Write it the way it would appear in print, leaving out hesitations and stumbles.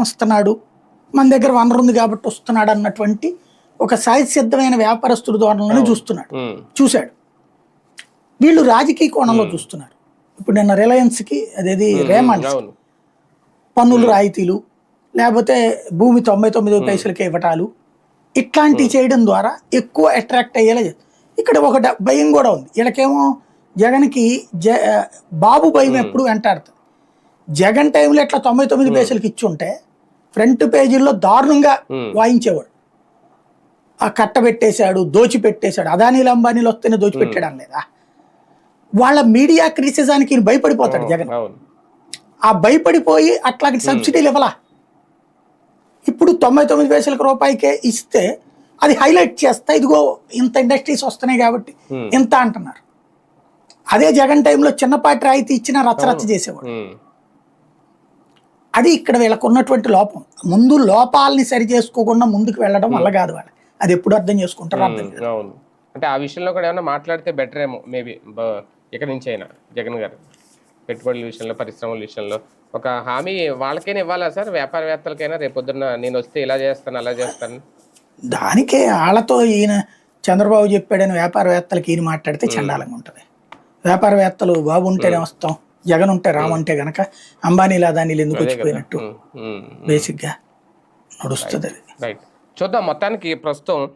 వస్తున్నాడు, మన దగ్గర వనరు ఉంది కాబట్టి వస్తున్నాడు అన్నటువంటి ఒక సహజసిద్ధమైన వ్యాపారస్తుడు ధోరణిలోనే చూశాడు. వీళ్ళు రాజకీయ కోణంలో చూస్తున్నారు. ఇప్పుడు నిన్న రిలయన్స్కి అదేది రేమండ్స్ పన్నులు రాయితీలు, లేకపోతే భూమి 99 పైసలకే ఇవ్వటాలు, ఇట్లాంటివి చేయడం ద్వారా ఎక్కువ అట్రాక్ట్ అయ్యేలా ఇక్కడ ఒక భయం కూడా ఉంది. వీళ్ళకేమో జగన్కి బాబు భయం ఎప్పుడు వెంటాడుతుంది. జగన్ టైంలో ఇట్లా 99 పైసలకి ఇచ్చి ఉంటే ఫ్రంట్ పేజీల్లో దారుణంగా వాయించేవాడు. ఆ కట్టబెట్టేశాడు, దోచిపెట్టేశాడు, అదానీలు అంబానీలు వస్తేనే దోచిపెట్టాడు లేదా. వాళ్ళ మీడియా క్రిటిసిజానికి భయపడిపోతాడు జగన్. ఆ భయపడిపోయి అట్లాంటి సబ్సిడీలు ఇవ్వలా. ఇప్పుడు 99 పైసలకు రూపాయికే ఇస్తే అది హైలైట్ చేస్తా, ఇదిగో ఇంత ఇండస్ట్రీస్ వస్తున్నాయి కాబట్టి ఇంత అంటున్నారు. అదే జగన్ టైంలో చిన్నపాటి రాయితీ ఇచ్చినా రచ్చరచ్చ చేసేవాడు. అది ఇక్కడ వీళ్ళకు ఉన్నటువంటి లోపం. ముందు లోపాలని సరి చేసుకోకుండా ముందుకు వెళ్ళడం వల్ల కాదు వాళ్ళు. అది ఎప్పుడు అర్థం చేసుకుంటారో అర్థం కాదు. అంటే ఆ విషయంలో కూడా ఏమైనా మాట్లాడితే బెటర్ ఏమో మేబీ ఇక్కడ నుంచి అయినా జగన్ గారు పెట్టుబడుల విషయంలో, పరిశ్రమల విషయంలో ఒక హామీ వాళ్ళకైనా ఇవ్వాలా సార్? వ్యాపారవేత్తలకైనా రేపొద్దున నేను వస్తే ఇలా చేస్తాను అలా చేస్తాను. దానికే వాళ్ళతో ఈయన చంద్రబాబు చెప్పాడని వ్యాపారవేత్తలకి ఈయన మాట్లాడితే చండాలంగా ఉంటుంది. వ్యాపారవేత్తలు బాబు ఉంటేనే వస్తాం, జగన్ ఉంటే రామంటే గనక అంబానీలు అదానీలు ఎందుకు వచ్చిపోయినట్టు బేసిక్గా నడుస్తుంది. రైట్, చూద్దాం. మొత్తానికి ప్రస్తుతం